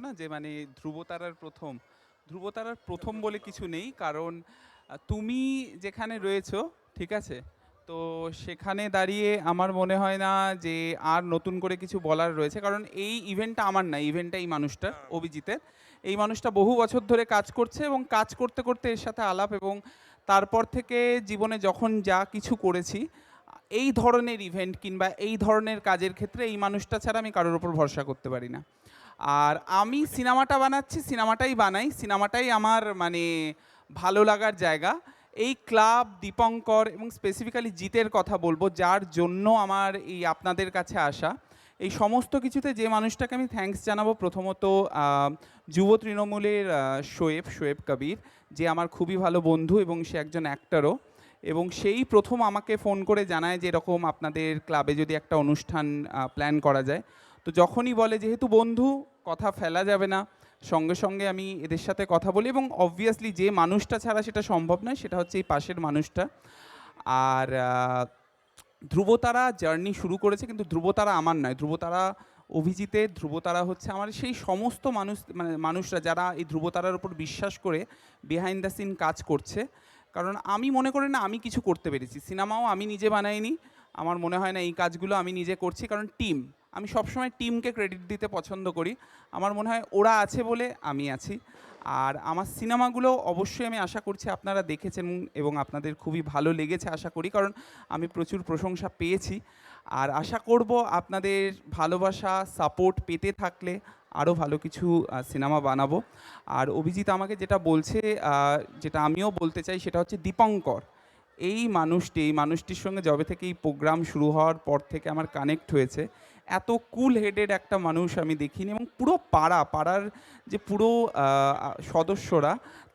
না যে মানে ধ্রুবতারার প্রথম বলে কিছু নেই, কারণ তুমি যেখানে রয়েছো, ঠিক আছে, তো সেখানে দাঁড়িয়ে আমার মনে হয় না যে আর নতুন করে কিছু বলার রয়েছে, কারণ এই ইভেন্টটা আমার না, ইভেন্টটা এই মানুষটার, অভিজিতের। এই মানুষটা বহু বছর ধরে কাজ করছে এবং কাজ করতে করতে এর সাথে আলাপ, এবং তারপর থেকে জীবনে যখন যা কিছু করেছি এই ধরনের ইভেন্ট কিংবা এই ধরনের কাজের ক্ষেত্রে এই মানুষটা ছাড়া আমি কারোর ওপর ভরসা করতে পারি না। আর আমি সিনেমাটা বানাচ্ছি, সিনেমাটাই বানাই, সিনেমাটাই আমার মানে ভালো লাগার জায়গা। এই ক্লাব, দীপঙ্কর এবং স্পেসিফিক্যালি জিতের কথা বলবো, যার জন্য আমার এই আপনাদের কাছে আসা। এই সমস্ত কিছুতে যে মানুষটাকে আমি থ্যাঙ্কস জানাবো, প্রথমত যুব তৃণমূলের শোয়েব কবির, যে আমার খুবই ভালো বন্ধু এবং সে একজন অ্যাক্টরও, এবং সেই প্রথম আমাকে ফোন করে জানায় যে এরকম আপনাদের ক্লাবে যদি একটা অনুষ্ঠান প্ল্যান করা যায়। তো যখনই বলে, যেহেতু বন্ধু, কথা ফেলা যাবে না, সঙ্গে সঙ্গে আমি এদের সাথে কথা বলি, এবং অবভিয়াসলি যে মানুষটা ছাড়া সেটা সম্ভব নয়, সেটা হচ্ছে এই পাশের মানুষটা। আর ধ্রুবতারা জার্নি শুরু করেছে, কিন্তু ধ্রুবতারা আমার নয়, ধ্রুবতারা অভিজিতের। ধ্রুবতারা হচ্ছে আমার সেই সমস্ত মানুষরা যারা এই ধ্রুবতারার উপর বিশ্বাস করে বিহাইন্ড দ্য সিন কাজ করছে। কারণ আমি মনে করি না আমি কিছু করতে পেরেছি, সিনেমাও আমি নিজে বানাইনি, আমার মনে হয় না এই কাজগুলো আমি নিজে করছি, কারণ টিম, আমি সবসময় টিমকে ক্রেডিট দিতে পছন্দ করি। আমার মনে হয় ওরা আছে বলে আমি আছি। আর আমার সিনেমাগুলো অবশ্যই আমি আশা করছি আপনারা দেখেছেন এবং আপনাদের খুবই ভালো লেগেছে আশা করি, কারণ আমি প্রচুর প্রশংসা পেয়েছি। আর আশা করব আপনাদের ভালোবাসা, সাপোর্ট পেতে থাকলে আরও ভালো কিছু সিনেমা বানাবো। আর অভিজিৎ আমাকে যেটা বলছে, যেটা আমিও বলতে চাই, সেটা হচ্ছে দীপঙ্কর, এই মানুষটির সঙ্গে যবে থেকে এই প্রোগ্রাম শুরু হওয়ার পর থেকে আমার কানেক্ট হয়েছে। এত কুল হেডেড একটা মানুষ আমি দেখিনি, এবং পুরো পাড়ার যে পুরো সদস্যরা,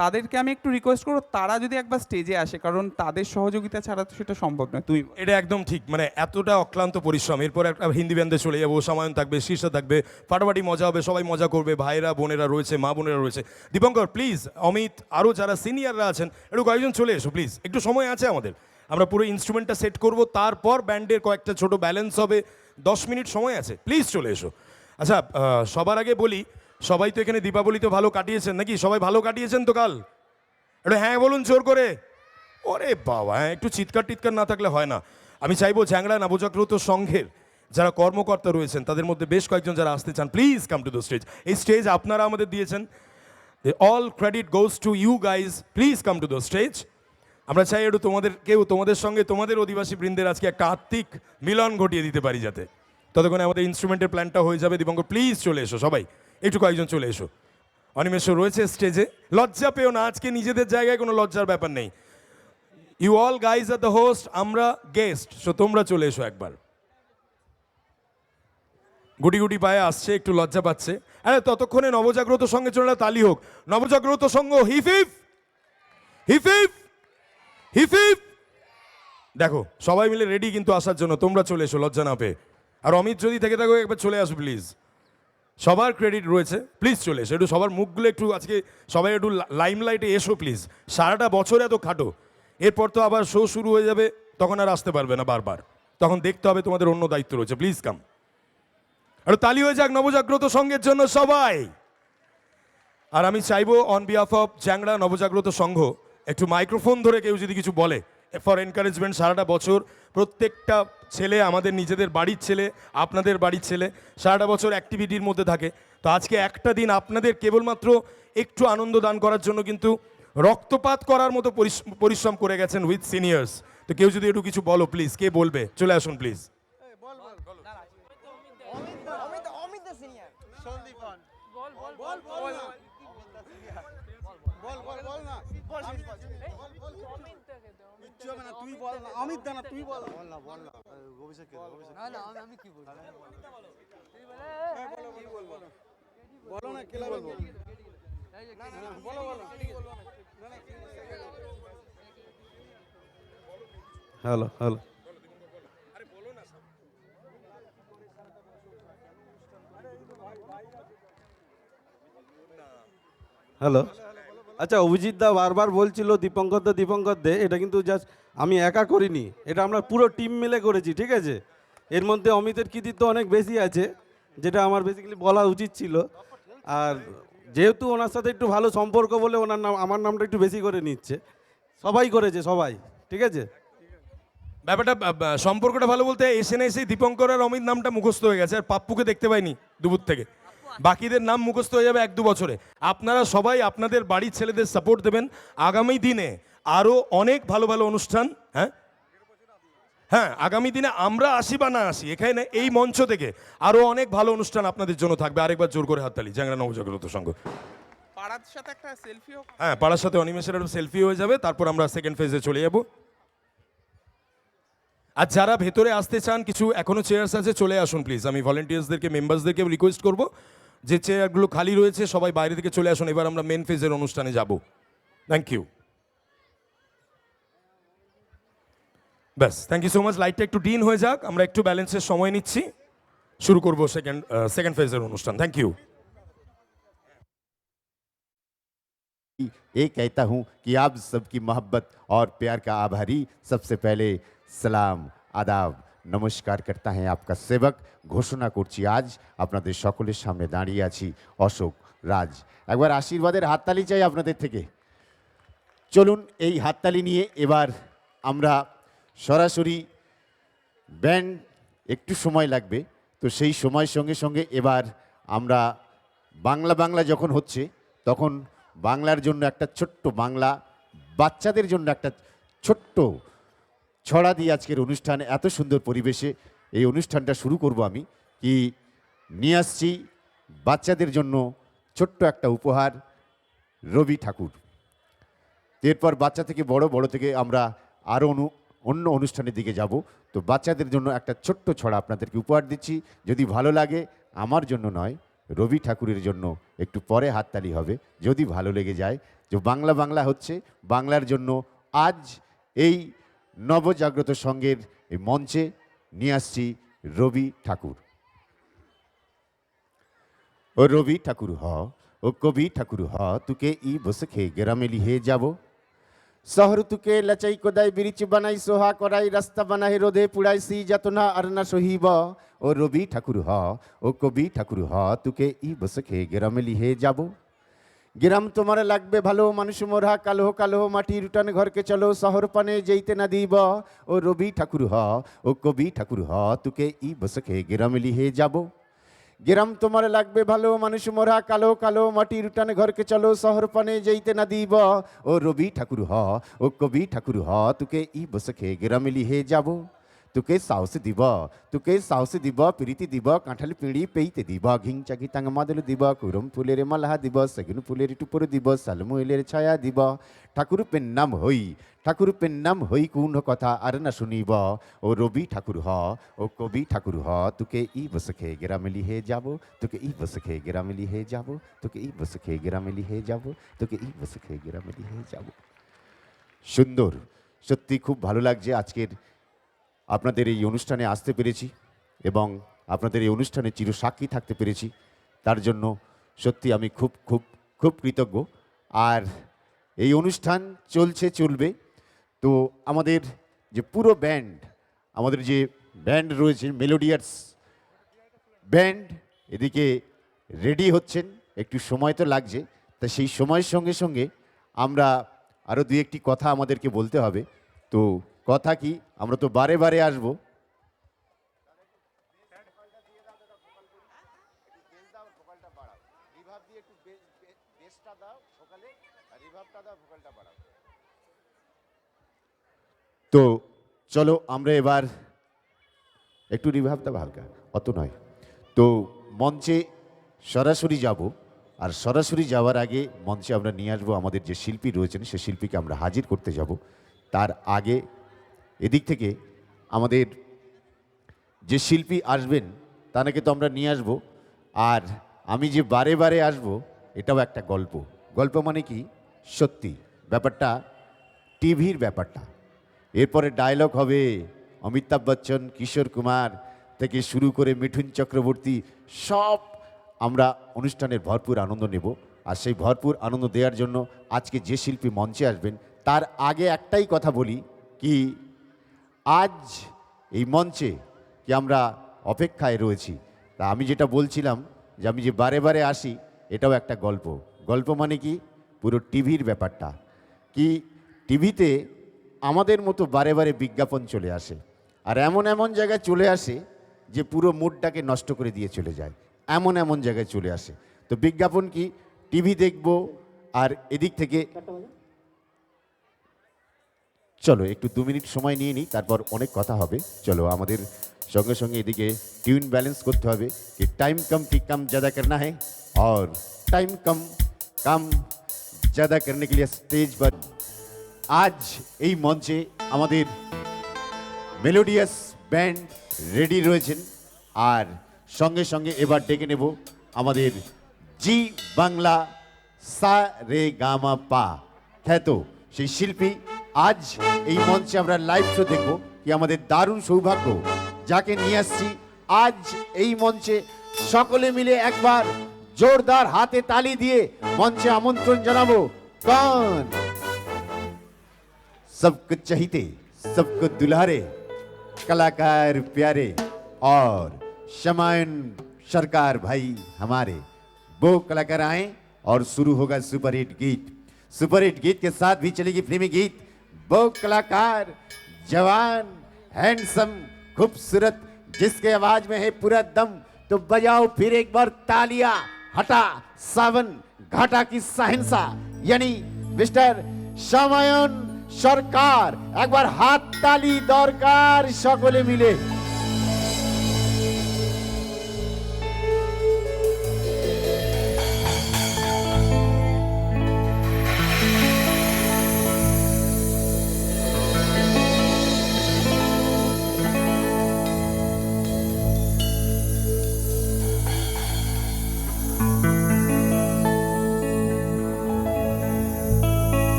তাদেরকে আমি একটু রিকোয়েস্ট করবো তারা যদি একবার স্টেজে আসে, কারণ তাদের সহযোগিতা ছাড়া তো সেটা সম্ভব নয়। তুই এটা একদম ঠিক, মানে এতটা অক্লান্ত পরিশ্রম, এরপর একটা হিন্দি ব্যান্ডে চলে যাবো, সামায়ন থাকবে, শীর্ষা থাকবে, ফাটাফাটি মজা হবে, সবাই মজা করবে, ভাইরা বোনেরা রয়েছে, মা বোনেরা রয়েছে। দীপঙ্কর প্লিজ, অমিত, আরও যারা সিনিয়ররা আছেন একটু কয়েকজন চলে এসো প্লিজ, একটু সময় আছে আমাদের, আমরা পুরো ইনস্ট্রুমেন্টটা সেট করব, তারপর ব্যান্ডের কয়েকটা ছোট ব্যালেন্স হবে, 10 মিনিট সময় আছে, প্লিজ চলে এসো। আচ্ছা, সবার আগে বলি, সবাই তো এখানে দীপাবলি তো ভালো কাটিয়েছেন নাকি? সবাই ভালো কাটিয়েছেন তো কাল? একটু হ্যাঁ বলুন জোর করে। ওরে বাবা, হ্যাঁ, একটু চিৎকার টিৎকার না থাকলে হয় না। আমি চাইবো চ্যাংড়া নবজাগ্রত সংঘের যারা কর্মকর্তা রয়েছেন, তাদের মধ্যে বেশ কয়েকজন যারা আসতে চান, please come to the stage. এই স্টেজ আপনারা আমাদের দিয়েছেন, all credit goes to you guys, please come to the stage. আমরা চাই একটু তোমাদের সঙ্গে তোমাদের অধিবাসী বৃন্দের আজকে একটা আত্মিক মিলন ঘটিয়ে দিতে পারি, যাতে ততক্ষণে আমাদের ইনস্ট্রুমেন্টের প্ল্যানটা হয়ে যাবে। দীপঙ্কর প্লিজ চলে এসো, সবাই একটু কয়েকজন চলে এসো। অনিমেষ রয়েছে স্টেজে, লজ্জা পেও না, আজকে নিজেদের জায়গায় কোনো লজ্জার ব্যাপার নেই। You all guys are the host, আমরা গেস্ট, সো তোমরা চলে এসো একবার। গুটি গুটি পায়ে আসছে, একটু লজ্জা পাচ্ছে। আরে ততক্ষণে নবজাগ্রত সঙ্গে চলে তালি হোক। নবজাগ্রত সংঘ হিফ হিফ হিফ হিফ হিফ হিফ। দেখো সবাই মিলে রেডি কিন্তু আসার জন্য, তোমরা চলে এসো লজ্জা না পেয়ে। আর অমিত যদি থেকে থাকো একবার চলে আসো প্লিজ, সবার ক্রেডিট রয়েছে, প্লিজ চলে এসো। একটু সবার মুখগুলো একটু আজকে সবাই একটু লাইমলাইটে এসো প্লিজ। সারাটা বছর এত খাটো, এরপর তো আবার শো শুরু হয়ে যাবে, তখন আর আসতে পারবে না বারবার, তখন দেখতে হবে তোমাদের অন্য দায়িত্ব রয়েছে। Please come. আর তালি হয়ে যাক নবজাগ্রত সংঘের জন্য সবাই। আর আমি চাইবো অন বিহাফ অফ চ্যাংড়া নবজাগ্রত সংঘ, একটু মাইক্রোফোন ধরে কেউ যদি কিছু বলে ফর এনকারেজমেন্ট। সারাটা বছর প্রত্যেকটা ছেলে আমাদের নিজেদের বাড়ির ছেলে, আপনাদের বাড়ির ছেলে, সারাটা বছর অ্যাক্টিভিটির মধ্যে থাকে। তো আজকে একটা দিন আপনাদের কেবলমাত্র একটু আনন্দ দান করার জন্য কিন্তু রক্তপাত করার মতো পরিশ্রম করে গেছেন উইথ সিনিয়র্স। তো কেউ যদি একটু কিছু বলো প্লিজ, কে বলবে? চলে আসুন প্লিজ। তুই বল না, অমিত দা না, তুই বল না, বল না, অভিষেক কে, অভিষেক না, আমি কি বলবো? বলো না, কে বলবো? বলো বলো। Hello hello, hello. আচ্ছা, অভিজিৎ দা বারবার বলছিল দীপঙ্কর দে, এটা কিন্তু জাস্ট আমি একা করিনি, এটা আমরা পুরো টিম মিলে করেছি, ঠিক আছে? এর মধ্যে অমিতের কৃতিত্ব অনেক বেশি আছে, যেটা আমার বেসিক্যালি বলা উচিত ছিল। আর যেহেতু ওনার সাথে একটু ভালো সম্পর্ক বলে ওনার নাম আমার নামটা একটু বেশি করে নিচ্ছে। সবাই করেছে, সবাই, ঠিক আছে। ব্যাপারটা সম্পর্কটা ভালো বলতে এসে না এসেই দীপঙ্কর আর অমিত নামটা মুখস্থ হয়ে গেছে, আর পাপ্পুকে দেখতে পাইনি দুপুর থেকে। বাকিদের নাম মুখস্থ হয়ে যাবে 1-2 বছরে। আপনারা সবাই আপনাদের বাড়ির ছেলেদের সাপোর্ট দেবেন। আগামী দিনে আরও অনেক ভালো ভালো অনুষ্ঠান, হ্যাঁ হ্যাঁ, আগামী দিনে আমরা আসি বা না আসি, এখানে এই মঞ্চ থেকে আরও অনেক ভালো অনুষ্ঠান আপনাদের জন্য থাকবে। আরেকবার জোর করে হাততালি চ্যাংড়া নবজাগ্রত সংঘ। পাড়ার সাথে একটা সেলফিও। হ্যাঁ, পাড়ার সাথে অনিমেষের সেলফি হয়ে যাবে, তারপর আমরা সেকেন্ড ফেজে চলে যাব। আর যারা ভেতরে আসতে চান, কিছু এখনো চেয়ার্স আছে, চলে আসুন প্লিজ। আমি ভলেন্টিয়ার্সদেরকে, মেম্বার্সদেরকে রিকোয়েস্ট করব যে চেয়ারগুলো খালি রয়েছে সবাই বাইরে থেকে চলে আসুন। এবার আমরা মেন ফেজের অনুষ্ঠানে যাব। Thank you. ব্যাস, থ্যাংক ইউ সো মাচ। লাইটটা একটু ডিন হয়ে যাক, আমরা একটু ব্যালেন্সের সময় নিচ্ছি, শুরু করব সেকেন্ড ফেজের অনুষ্ঠান। Thank you. ये कहता हूँ कि आप सबकी मोहब्बत और प्यार का आभारी। सबसे पहले সালাম, আদাব, নমস্কার করতা হ্যাঁ आपका সেবক। ঘোষণা করছি আজ আপনাদের সকলের সামনে দাঁড়িয়ে আছি অশোক রাজ। একবার আশীর্বাদের হাততালি চাই আপনাদের থেকে। চলুন এই হাততালি নিয়ে এবার আমরা সরাসরি ব্যান্ড, একটু সময় লাগবে, তো সেই সময়ের সঙ্গে সঙ্গে এবার আমরা বাংলা যখন হচ্ছে তখন বাংলার জন্য একটা ছোট্ট বাংলা, বাচ্চাদের জন্য একটা ছোট্ট ছড়া দিয়ে আজকের অনুষ্ঠান, এত সুন্দর পরিবেশে এই অনুষ্ঠানটা শুরু করব। আমি কি নিয়ে আসছি বাচ্চাদের জন্য ছোট্ট একটা উপহার, রবি ঠাকুর। এরপর বাচ্চা থেকে বড় থেকে আমরা আরও অন্য অনুষ্ঠানের দিকে যাব। তো বাচ্চাদের জন্য একটা ছোট্ট ছড়া আপনাদেরকে উপহার দিচ্ছি। যদি ভালো লাগে, আমার জন্য নয়, রবি ঠাকুরের জন্য একটু পরে হাততালি হবে যদি ভালো লেগে যায়। যে বাংলা হচ্ছে, বাংলার জন্য আজ এই নবজাগ্রত সংঘের এই মঞ্চে নিয়ে আসছি রবি ঠাকুর। ও রবি ঠাকুর হ, ও কবি ঠাকুর হ, তুকে ই বসে গ্রামে লিহে যাব। শহর তুকে লাচাই কোদাই বিরিচ বানাই সোহা করাই রাস্তা বানাই রোদে পুড়াই সি যাতনা আর না সহিব। ও রবি ঠাকুর হ, ও কবি ঠাকুর হ, তুকে ই বসে গ্রামে লিহে যাব। গ্রাম তোমার লাগবে ভালো, মানুষ মোরা কালো মাটির উঠান ঘরকে চলো, শহর পানে যেইতে না দিব। ও রবি ঠাকুর হ, ও কবি ঠাকুর হ, তুকে ই বসে গ্রামে লিহে যাব। গ্রাম তোমার লাগবে ভালো, মানুষ মোরা কালো মাটির উঠান ঘরকে চলো, শহর পানে যেইতে না দিব। ও রবি ঠাকুর হ, ও কবি ঠাকুর হ, তুকে ই বসে গ্রামে লিহে যাব। তোকে সাহস দিব, প্রীতি দিব, কাঁঠাল পিঁড়ি পেইতে দিব, ঘিং চাকি তাঙ্গ মাদল দিব, কুরম ফুলের মালাহা দিব, সেগুন ফুলের টুপুর দিব, সালমুলের ছায়া দিব। ঠাকুর পেন নাম হই কোন কথা আর না শুনিব। ও রবি ঠাকুর হ, ও কবি ঠাকুর হ, তোকে ই বসে গ্রামে লিহে যাব, তোকে ই বসে গ্রামে লিহে যাব, তোকে ই বসে গ্রামে লিহে যাব, তোকে ই বসে গ্রামে লিহে যাব। সুন্দর, সত্যি খুব ভালো লাগছে আজকের আপনাদের এই অনুষ্ঠানে আসতে পেরেছি এবং আপনাদের এই অনুষ্ঠানে চিরসাক্ষী থাকতে পেরেছি। তার জন্য সত্যি আমি খুব কৃতজ্ঞ। আর এই অনুষ্ঠান চলবে। তো আমাদের যে পুরো ব্যান্ড, আমাদের যে ব্যান্ড রয়েছে মেলোডিয়াস ব্যান্ড, এদিকে রেডি হচ্ছেন, একটু সময় তো লাগছে। তা সেই সময়ের সঙ্গে সঙ্গে আমরা আরও 2-1টি কথা আমাদেরকে বলতে হবে। তো কথা কি, আমরা তো বারে আসবো। তো চলো আমরা এবার একটু রিভাবটা হালকা, অত নয়। তো মঞ্চে সরাসরি যাব, আর সরাসরি যাওয়ার আগে মঞ্চে আমরা নিয়ে আসবো আমাদের যে শিল্পী রয়েছেন, সে শিল্পীকে আমরা হাজির করতে যাব। তার আগে এদিক থেকে আমাদের যে শিল্পী আসবেন তাকে তো আমরা নিয়ে আসবো। আর আমি যে বারে আসবো, এটাও একটা গল্প মানে কি, সত্যি ব্যাপারটা, টিভির ব্যাপারটা। এরপরে ডায়লগ হবে অমিতাভ বচ্চন, কিশোর কুমার থেকে শুরু করে মিঠুন চক্রবর্তী, সব আমরা অনুষ্ঠানের ভরপুর আনন্দ নেব। আর সেই ভরপুর আনন্দ দেওয়ার জন্য আজকে যে শিল্পী মঞ্চে আসবেন, তার আগে একটাই কথা বলি কি, আজ এই মঞ্চে কি আমরা অপেক্ষায় রয়েছি। তা আমি যেটা বলছিলাম যে আমি যে বারে আসি, এটাও একটা গল্প। গল্প মানে কি, পুরো টিভির ব্যাপারটা কি, টিভিতে আমাদের মতো বারে বারে বিজ্ঞাপন চলে আসে, আর এমন এমন জায়গায় চলে আসে যে পুরো মুডটাকে নষ্ট করে দিয়ে চলে যায়, এমন এমন জায়গায় চলে আসে। তো বিজ্ঞাপন কি, টিভি দেখবো আর এদিক থেকে চলো একটু 2 মিনিট সময় নিয়ে নিই, তারপর অনেক কথা হবে। চলো আমাদের সঙ্গে সঙ্গে এদিকে টিউন ব্যালেন্স করতে হবে कि टाइम कम की कम ज़्यादा करना है और टाइम कम काम ज़्यादा करने के लिए स्टेज पर आज এই মঞ্চে আমাদের মেলোডিয়াস ব্যান্ড রেডি রয়েছেন। আর সঙ্গে সঙ্গে এবার ডেকে নেব আমাদের জি বাংলা সা রে গামা পা খ্যাত সেই শিল্পী। আজ এই মঞ্চে আমরা লাইভ শো দেখব, কি আমাদের দারুণ সৌভাগ্য যাকে নিয়ে আসছি আজ এই মঞ্চে। সকলে মিলে একবার জোরদার হাতে তালি দিয়ে মঞ্চে আমন্ত্রণ জানাবো। कौन सबको चाहते सबको दुलारे कलाकार प्यारे और शमायन सरकार भाई हमारे, वो कलाकार आए और शुरू होगा सुपरहिट गीत। सुपरहिट गीत के साथ भी चलेगी फिल्मी गीत। वो कलाकार जवान हैंडसम खूबसूरत जिसके आवाज में है पूरा दम, तो बजाओ फिर एक बार तालियां। हटा सावन घाटा की साहिंसा यानी मिस्टर शमायन सरकार, एक बार हाथ ताली दरकार सकले मिले।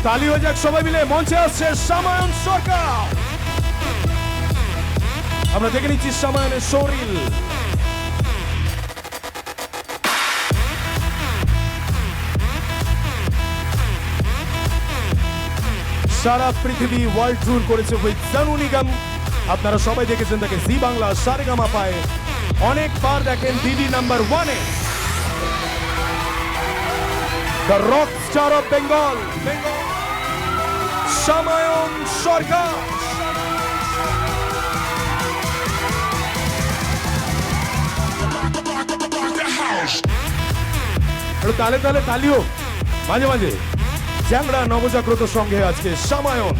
তালি হয়ে যাক সবাই মিলে। মঞ্চে আসছে শমায়ন সরকার। আমরা দেখে নিচ্ছি শমায়নের শরীর। সারা পৃথিবী ওয়ার্ল্ড ট্যুর করেছে উইথ জানু নিগম। আপনারা সবাই দেখেছেন তাকে জি বাংলা সারেগামা পায়, অনেকবার দেখেন দিদি নাম্বার 1-এ। The rock star of Bengal, শমায়ন সরকার। তালে তালে তালিও মাঝে মাঝে। চ্যাংড়া নবজাগ্রত সঙ্গে আজকে শমায়ন।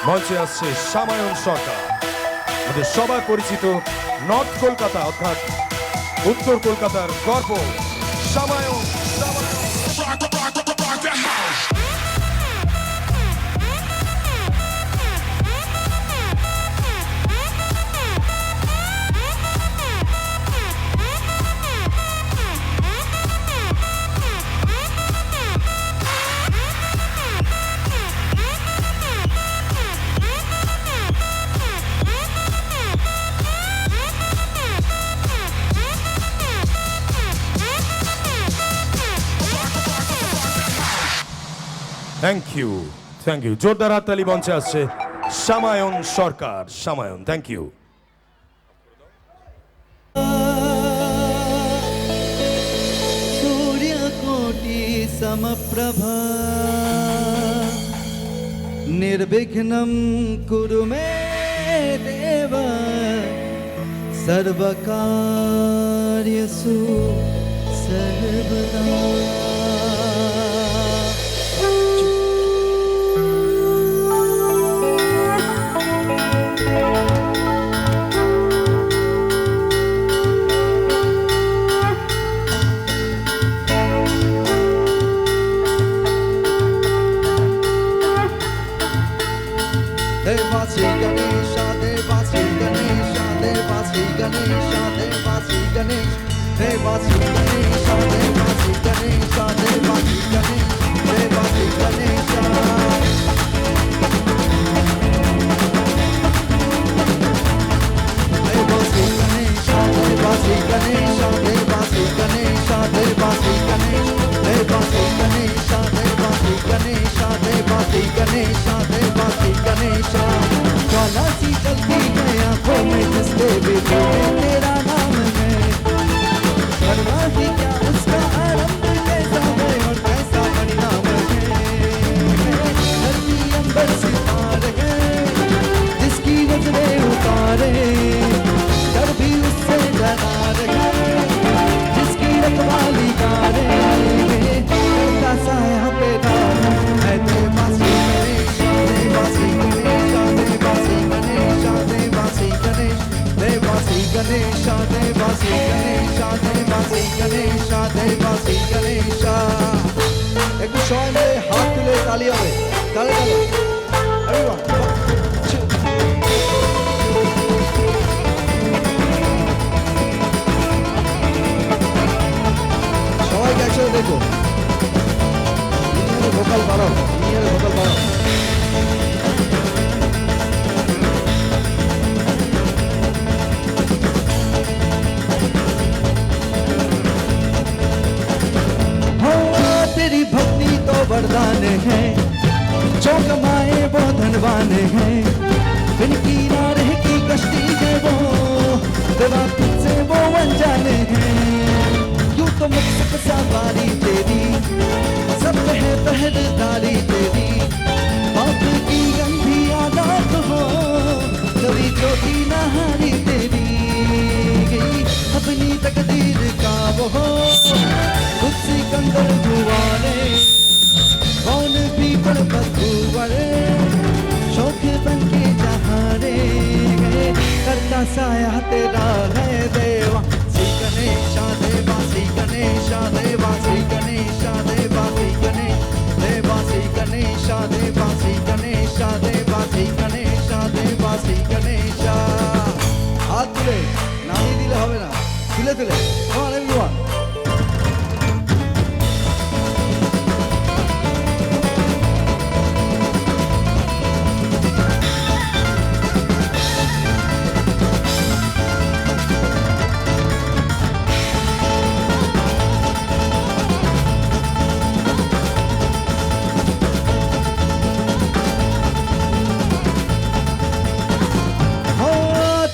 মঞ্চে আসছে শমায়ন সরকার, আমাদের সবার পরিচিত নর্থ কলকাতা অর্থাৎ উত্তর কলকাতার গর্ব শমায়ন। থ্যাংক ইউ জোরদার হাততালি মঞ্চে আসছে সামায়ন সরকার। সামায়ন, থ্যাংক ইউ। सूर्यकोटि समप्रभा निर्विघ्नं कुरु मे देव सर्वकार्यसु सर्वदा। Devasi Ganesha, Devasi Ganesha, Devasi Ganesha, Devasi Ganesha, Devasi Ganesha, Devasi Ganesha, Devasi Ganesha, Devasi Ganesha. Devasi Ganesha, Devasi Ganesha, Devasi Ganesha, Devasi Ganesha, Devasi Ganesha, Devasi Ganesha, Devasi Ganesha, Devasi Ganesha. ज्वाला सी जलती है आंखों में जिसके भी तेरा नाम है, परवाह ही क्या उसका आरंभ कैसा है और कैसा परिणाम है। धरती अंबर सितारे हैं जिसकी नजरें उतारे, डर भी उससे डरा रहे जिसकी रखवाली करे। का साया तेरा है देवासी गणेश, देवासी गणेश, देवासी गणेश, देवासी गणेश, देवासी गणेश, देवासी गणेश, देवासी गणेश, देवासी गणेश। একটু সবাই মিলে হাত তুলে তালি হবে, তালে তালে everyone। সবাইকে একসাথে দেখো, ভোকাল বাড়াও, ভোকাল বাড়াও। तेरी भक्ति तो वरदान है, जो कमाए वो धनवान है, बिन किनारे की कश्ती है वो, देवा तुझसे वो अनजान है। यूं तो मकसद सवारी तेरी, सब है पहरेदारी तेरी, बाप की गंधी आदत हो, कभी ज्योति नहारी तेरी, अपनी तकदीर का वो हो खुद सिकंदर दुआरे, कौन भी पर बदुआर, शौक बन के जहारे गए, करता साया तेरा है देवा श्री गणेशा, देवा श्री गणेशा, देवा श्री गणेशा, देवा श्री गणेश, देवा श्री गणेशा, देवा श्री गणेशा, देवा श्री गणेशा, देवा श्री गणेशा। हाथ तुले, नामी दिले হবে না, তুলে তুলে, come on everyone।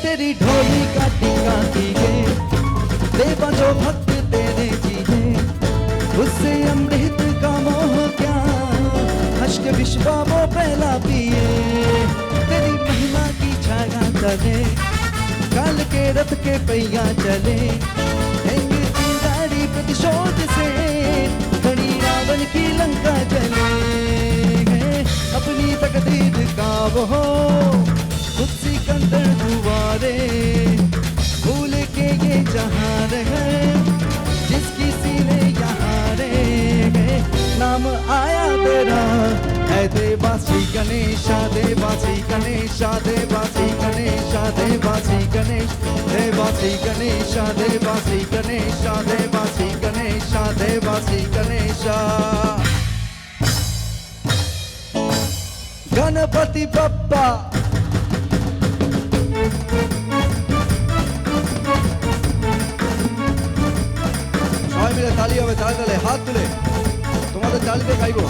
तेरी ढोली का टीका कीजे, देवा जो भक्त तेरे जीजे, उससे अमृत का मोह क्या, हर्ष के विश्वा वो पहला पिए। तेरी महिमा की छाया तले, काल के रथ के पहिया चले, देंगे चिंगारी प्रतिशोध से, खड़ी रावण की लंका चले। अपनी तकदीर का वो खुद सिकंदर दुआरे, भूल के ये जहान है जिसकी सीने यहाँ रे, नाम आया तेरा है देवा श्री गणेशा, देवा श्री गणेशा, देवा श्री गणेशा, देवा श्री गणेश, देवा श्री गणेशा, देवा श्री गणेशा, देवा श्री गणेशा, देवा श्री गणेशा। गणपति बप्पा সবাই মিলে তালি হবে, তালে তালে হাত তুলে তোমাদের তালিতে খাইবো।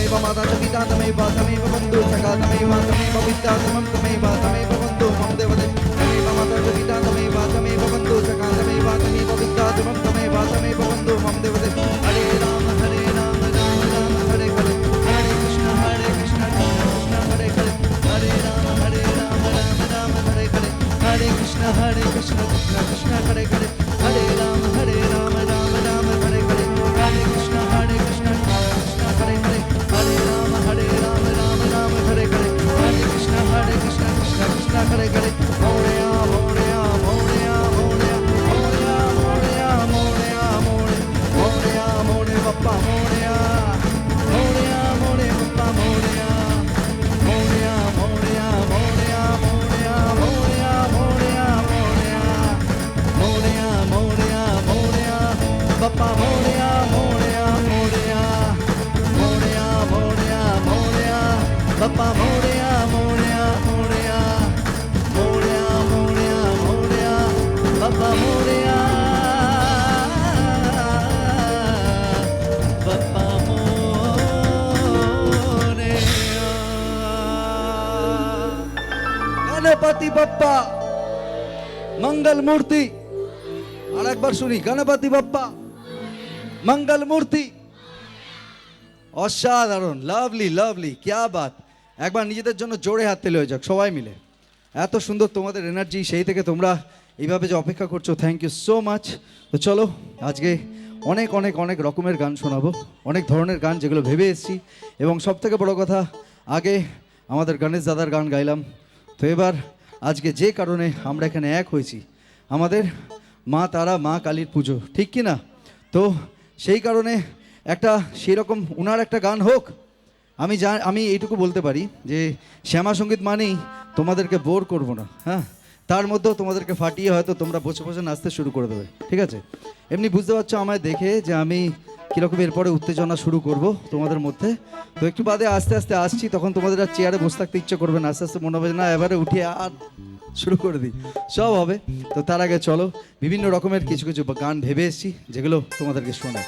तमेव माता च पिता तमेव तमेव बन्धु सखा तमेव तमेव विद्या तमं तमेव तमेव बन्धु मम देवते तमेव माता च पिता तमेव तमेव बन्धु सखा तमेव तमेव विद्या तमं तमेव तमेव बन्धु मम देवते हरे राम राम राम हरे हरे हरे कृष्ण कृष्ण कृष्ण हरे हरे हरे राम राम राम हरे हरे हरे कृष्ण कृष्ण कृष्ण हरे हरे हरे राम राम राम हरे हरे हरे कृष्ण कृष्ण कृष्ण हरे हरे हरे राम राम हरे हरे हरे कृष्ण कृष्ण कृष्ण हरे हरे मोरया मोरया मोरया मोरया मोरया मोरया मोरया मोरे मोरया मोरे बप्पा मोरया मोरया मोरे बप्पा मोरया मोरया मोरया मोरया मोरया मोरया मोरया मोरया मोरया मोरया मोरया बप्पा मोरया मोरया मोरया मोरया मोरया मोरया बप्पा मोरया मोरया मोरया मोरया मोरया मोरया बप्पा मोरया बप्पा मोरया गणपति बप्पा मंगल मूर्ति আর একবার শুনি গণপতি বাপ্পা মঙ্গল মূর্তি অসাধারণ লাভলি লাভলি ক্যা বাত একবার নিজেদের জন্য জোরে হাত তালি হয়ে যাক সবাই মিলে এত সুন্দর তোমাদের এনার্জি সেই থেকে তোমরা এইভাবে যে অপেক্ষা করছো থ্যাংক ইউ সো মাচ তো চলো আজকে অনেক অনেক অনেক রকমের গান শোনাবো অনেক ধরনের গান যেগুলো ভেবে এসেছি এবং সব থেকে বড় কথা আগে আমাদের গণেশ দাদার গান গাইলাম তো এবার আজকে যে কারণে আমরা এখানে এক হয়েছি আমাদের মা তারা মা কালীর পুজো ঠিক কি না তো সেই কারণে একটা সেরকম ওনার একটা গান হোক আমি এইটুকু বলতে পারি যে শ্যামা সঙ্গীত মানেই তোমাদেরকে বোর করব না হ্যাঁ তার মধ্যেও তোমাদেরকে ফাটিয়ে হয়তো তোমরা বসে বসে নাচতে শুরু করে দেবে ঠিক আছে এমনি বুঝতে পারছো আমায় দেখে যে আমি কীরকম এরপরে উত্তেজনা শুরু করব তোমাদের মধ্যে তো একটু বাদে আস্তে আস্তে আসছি তখন তোমাদের আর চেয়ারে বসে থাকতে ইচ্ছে করবে না আস্তে আস্তে মনে হবে না এবারে উঠিয়ে আর শুরু করে দিই সব হবে তো তার আগে চলো বিভিন্ন রকমের কিছু কিছু গান ভেবে এসেছি যেগুলো তোমাদেরকে শোনায়